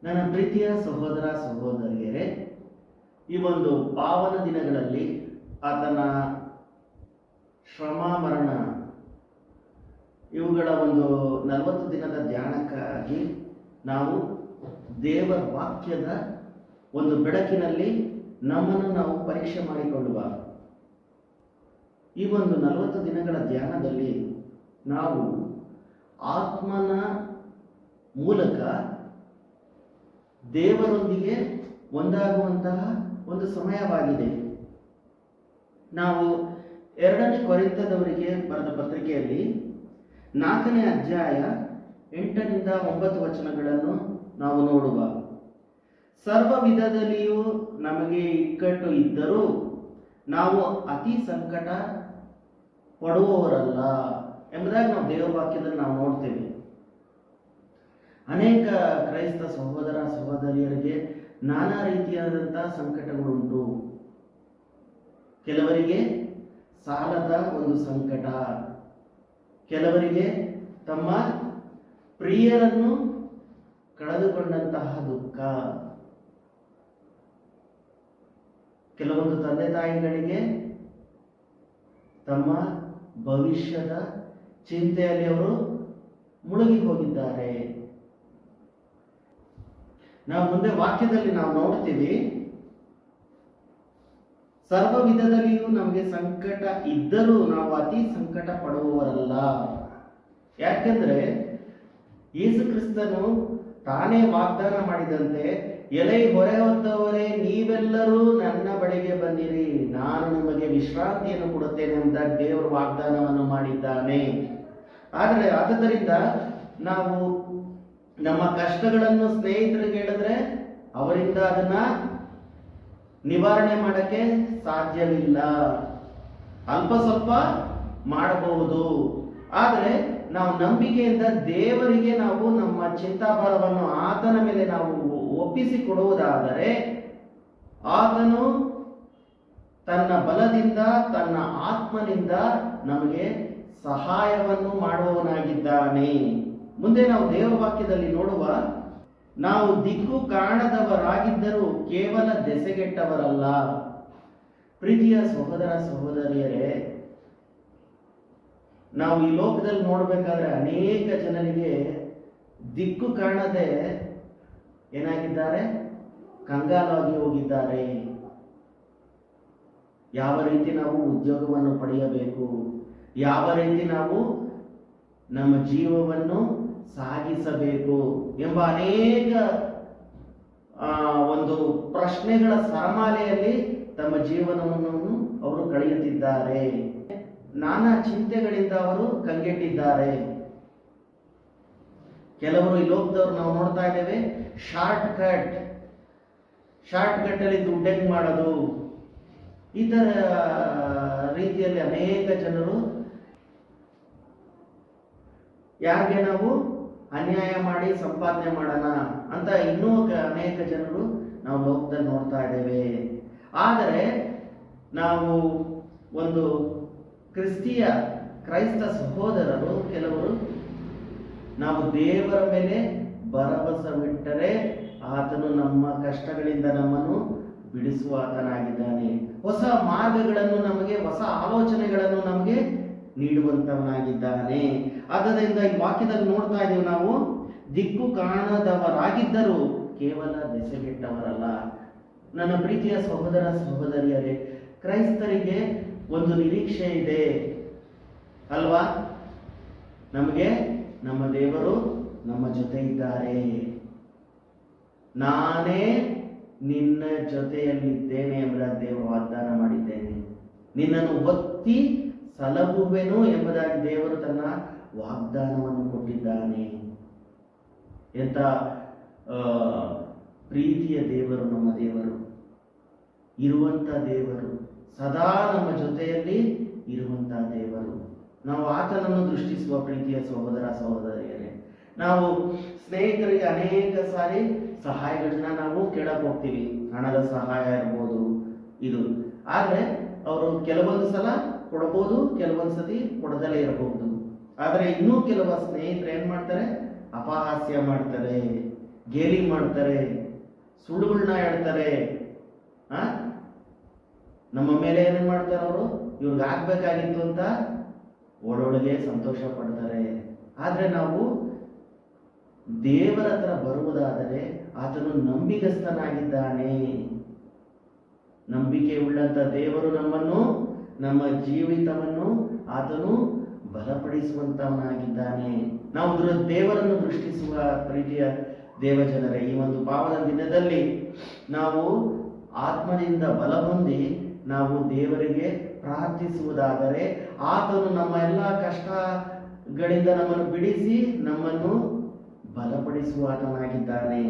ನನ್ನ ಪ್ರೀತಿಯ ಸಹೋದರ ಸಹೋದರಿಯರೇ, ಈ ಒಂದು ಪಾವನ ದಿನಗಳಲ್ಲಿ ಆತನ ಶ್ರಮ ಮರಣ ಇವುಗಳ ಒಂದು 40 ದಿನದ ಧ್ಯಾನಕ್ಕಾಗಿ ನಾವು ದೇವರ ವಾಕ್ಯದ ಒಂದು ಬೆಳಕಿನಲ್ಲಿ ನಮ್ಮನ್ನು ನಾವು ಪರೀಕ್ಷೆ ಮಾಡಿಕೊಳ್ಳುವ. ಈ ಒಂದು 40 ದಿನಗಳ ಧ್ಯಾನದಲ್ಲಿ ನಾವು ಆತ್ಮನ ಮೂಲಕ ದೇವರೊಂದಿಗೆ ಒಂದಾಗುವಂತಹ ಒಂದು ಸಮಯವಾಗಿದೆ. ನಾವು 2ನೇ ಕೊರಿಂಥದವರಿಗೆ ಬರೆದ ಪತ್ರಿಕೆಯಲ್ಲಿ 4ನೇ ಅಧ್ಯಾಯ 8ರಿಂದ 9 ವಚನಗಳನ್ನು ನಾವು ನೋಡುವ. ಸರ್ವ ವಿಧದಲ್ಲಿಯೂ ನಮಗೆ ಇಕ್ಕಟ್ಟು ಇದ್ದರೂ ನಾವು ಅತಿ ಸಂಕಟ ಪಡುವವರಲ್ಲ ಎಂಬುದಾಗಿ ನಾವು ದೇವರ ವಾಕ್ಯದಲ್ಲಿ ನಾವು ನೋಡ್ತೇವೆ. ಅನೇಕ ಕ್ರೈಸ್ತ ಸಹೋದರ ಸಹೋದರಿಯರಿಗೆ ನಾನಾ ರೀತಿಯಾದಂತಹ ಸಂಕಟಗಳುಂಟು. ಕೆಲವರಿಗೆ ಸಾಲದ ಒಂದು ಸಂಕಟ, ಕೆಲವರಿಗೆ ತಮ್ಮ ಪ್ರಿಯರನ್ನು ಕಳೆದುಕೊಂಡಂತಹ ದುಃಖ, ಕೆಲವೊಂದು ತಂದೆ ತಾಯಿಗಳಿಗೆ ತಮ್ಮ ಭವಿಷ್ಯದ ಚಿಂತೆಯಲ್ಲಿ ಅವರು ಮುಳುಗಿ ಹೋಗಿದ್ದಾರೆ. ನಾವು ಮುಂದೆ ವಾಕ್ಯದಲ್ಲಿ ನಾವು ನೋಡ್ತೀವಿ, ಸರ್ವ ವಿಧದಲ್ಲಿಯೂ ನಮಗೆ ಸಂಕಟ ಇದ್ದರೂ ನಾವು ಅತಿ ಸಂಕಟ ಪಡುವವರಲ್ಲ. ಯಾಕೆಂದ್ರೆ ಯೇಸು ಕ್ರಿಸ್ತನು ತಾನೇ ವಾಗ್ದಾನ ಮಾಡಿದಂತೆ, ಎಲೈ ಹೊರೆ ಹೊತ್ತವರೇ ನೀವೆಲ್ಲರೂ ನನ್ನ ಬಳಿಗೆ ಬಂದಿರಿ, ನಾನು ನಿಮಗೆ ವಿಶ್ರಾಂತಿಯನ್ನು ಕೊಡುತ್ತೇನೆ ಎಂಬ ದೇವರು ವಾಗ್ದಾನವನ್ನು ಮಾಡಿದ್ದಾನೆ. ಆದರೆ ಆದ್ದರಿಂದ ನಾವು ನಮ್ಮ ಕಷ್ಟಗಳನ್ನು ಸ್ನೇಹಿತರಿಗೆ ಹೇಳಿದ್ರೆ ಅವರಿಂದ ಅದನ್ನ ನಿವಾರಣೆ ಮಾಡಕ್ಕೆ ಸಾಧ್ಯವಿಲ್ಲ. ಅಲ್ಪ ಸ್ವಲ್ಪ ಮಾಡಬಹುದು, ಆದರೆ ನಾವು ನಂಬಿಕೆಯಿಂದ ದೇವರಿಗೆ ನಾವು ನಮ್ಮ ಚಿಂತಾಭಾರವನ್ನು ಆತನ ಮೇಲೆ ನಾವು ಒಪ್ಪಿಸಿಕೊಡುವುದಾದರೆ ಆತನು ತನ್ನ ಬಲದಿಂದ ತನ್ನ ಆತ್ಮನಿಂದ ನಮಗೆ ಸಹಾಯವನ್ನು ಮಾಡುವವನಾಗಿದ್ದಾನೆ. ಮುಂದೆ ನಾವು ದೇವರ ವಾಕ್ಯದಲ್ಲಿ ನೋಡುವ, ನಾವು ದಿಕ್ಕು ಕಾಣದವರಾಗಿದ್ದರೂ ಕೇವಲ ದೆಸೆಗೆಟ್ಟವರಲ್ಲ. ಪ್ರೀತಿಯ ಸಹೋದರ ಸಹೋದರಿಯರೇ, ನಾವು ಈ ಲೋಕದಲ್ಲಿ ನೋಡಬೇಕಾದ್ರೆ ಅನೇಕ ಜನರಿಗೆ ದಿಕ್ಕು ಕಾಣದೆ ಏನಾಗಿದ್ದಾರೆ, ಕಂಗಾಲಾಗಿ ಹೋಗಿದ್ದಾರೆ. ಯಾವ ರೀತಿ ನಾವು ಉದ್ಯೋಗವನ್ನು ಪಡೆಯಬೇಕು, ಯಾವ ರೀತಿ ನಾವು ನಮ್ಮ ಜೀವವನ್ನು ಸಾಗಿಸಬೇಕು ಎಂಬ ಅನೇಕ ಒಂದು ಪ್ರಶ್ನೆಗಳ ಸರಮಾಲೆಯಲ್ಲಿ ತಮ್ಮ ಜೀವನವನ್ನು ಅವರು ಕಳೆಯುತ್ತಿದ್ದಾರೆ. ನಾನಾ ಚಿಂತೆಗಳಿಂದ ಅವರು ಕಂಗೆಟ್ಟಿದ್ದಾರೆ. ಕೆಲವರು ಈ ಲೋಕದವರು ನಾವು ನೋಡ್ತಾ ಇದ್ದೇವೆ, ಶಾರ್ಟ್ ಕಟ್ ಅಲ್ಲಿ ದುಡ್ಡು ಮಾಡೋದು, ಈ ತರ ರೀತಿಯಲ್ಲಿ ಅನೇಕ ಜನರು ಯಾರಿಗೆ ನಾವು ಅನ್ಯಾಯ ಮಾಡಿ ಸಂಪಾದನೆ ಮಾಡೋಣ ಅಂತ ಇನ್ನೂ ಅನೇಕ ಜನರು ನಾವು ಲೋಕದಲ್ಲಿ ನೋಡ್ತಾ ಇದ್ದೇವೆ. ಆದರೆ ನಾವು ಒಂದು ಕ್ರೈಸ್ತ ಸಹೋದರರು ಕೆಲವರು ನಾವು ದೇವರ ಮೇಲೆ ಭರವಸವಿಟ್ಟರೆ ಆತನು ನಮ್ಮ ಕಷ್ಟಗಳಿಂದ ನಮ್ಮನ್ನು ಬಿಡಿಸುವ ಆತನಾಗಿದ್ದಾನೆ. ಹೊಸ ಮಾರ್ಗಗಳನ್ನು ನಮಗೆ, ಹೊಸ ಆಲೋಚನೆಗಳನ್ನು ನಮಗೆ ನೀಡುವಂತವನಾಗಿದ್ದಾನೆ. ಆದ್ದರಿಂದ ಈ ವಾಕ್ಯದಲ್ಲಿ ನೋಡ್ತಾ ಇದ್ದೀವಿ, ನಾವು ದಿಕ್ಕು ಕಾಣದವರಾಗಿದ್ದರೂ ಕೇವಲ ದೆಸೆಗೆಟ್ಟವರಲ್ಲ. ನನ್ನ ಪ್ರೀತಿಯ ಸಹೋದರ ಸಹೋದರಿಯರೇ, ಕ್ರೈಸ್ತರಿಗೆ ಒಂದು ನಿರೀಕ್ಷೆ ಇದೆ ಅಲ್ವಾ? ನಮಗೆ ನಮ್ಮ ದೇವರು ನಮ್ಮ ಜೊತೆ ಇದ್ದಾರೆ. ನಾನೇ ನಿನ್ನ ಜೊತೆಯಲ್ಲಿದ್ದೇನೆ ಎಂಬುದಾಗಿ ದೇವರು ವಾಗ್ದಾನ ಮಾಡಿದ್ದೇನೆ, ನಿನ್ನನ್ನು ಒತ್ತಿ ಸಲಹುವೆನು ಎಂಬುದಾಗಿ ದೇವರು ತನ್ನ ವಾಗ್ದಾನವನ್ನು ಕೊಟ್ಟಿದ್ದಾನೆ. ಎಂತ ಪ್ರೀತಿಯ ದೇವರು ನಮ್ಮ ದೇವರು, ಇರುವಂತ ದೇವರು, ಸದಾ ನಮ್ಮ ಜೊತೆಯಲ್ಲಿ ಇರುವಂತ ದೇವರು. ನಾವು ಆತನನ್ನು ದೃಷ್ಟಿಸುವ ಪ್ರೀತಿಯ ಸಹೋದರ ಸಹೋದರಿಯರೇ, ನಾವು ಸ್ನೇಹಿತರಿಗೆ ಅನೇಕ ಸಾರಿ ಸಹಾಯಗಳನ್ನ ನಾವು ಕೇಳಕ್ ಹೋಗ್ತೀವಿ, ಹಣದ ಸಹಾಯ ಇರ್ಬೋದು ಇದು. ಆದ್ರೆ ಅವರು ಕೆಲವೊಂದು ಸಲ ಕೊಡಬಹುದು, ಕೆಲವೊಂದು ಸತಿ ಕೊಡದಲೇ ಇರಬಹುದು. ಆದರೆ ಇನ್ನೂ ಕೆಲವು ಸ್ನೇಹಿತರು ಏನ್ ಮಾಡ್ತಾರೆ, ಅಪಹಾಸ್ಯ ಮಾಡ್ತಾರೆ. ಗೇಲಿ ಮಾಡ್ತಾರೆ, ಸುಳ್ಳುಗಳನ್ನ ಹೇಳ್ತಾರೆ. ನಮ್ಮ ಮೇಲೆ ಏನೇನು ಮಾಡ್ತಾರೆ ಅವರು, ಇವ್ರಿಗೆ ಆಗ್ಬೇಕಾಗಿತ್ತು ಅಂತ ಒಳೊಳಗೆ ಸಂತೋಷ ಪಡ್ತಾರೆ. ಆದರೆ ನಾವು ದೇವರ ಹತ್ರ ಬರುವುದಾದರೆ ಆತನು ನಂಬಿಗಸ್ತನಾಗಿದ್ದಾನೆ. ನಂಬಿಕೆ ಉಳ್ಳಂತ ದೇವರು ನಮ್ಮನ್ನು, ನಮ್ಮ ಜೀವಿತವನ್ನು ಆತನು ಬಲಪಡಿಸುವಂತವನಾಗಿದ್ದಾನೆ. ನಾವು ದೇವರನ್ನು ದೃಷ್ಟಿಸುವ ಪ್ರೀತಿಯ ದೇವಜನರೇ, ಈ ಒಂದು ಪಾವನ ದಿನದಲ್ಲಿ ನಾವು ಆತ್ಮದಿಂದ ಬಲ ಹೊಂದಿ ನಾವು ದೇವರಿಗೆ ಪ್ರಾರ್ಥಿಸುವುದಾದರೆ ಆತನು ನಮ್ಮ ಎಲ್ಲ ಕಷ್ಟಗಳಿಂದ ನಮ್ಮನ್ನು ಬಿಡಿಸಿ ನಮ್ಮನ್ನು ಬಲಪಡಿಸುವ ಆತನಾಗಿದ್ದಾನೆ.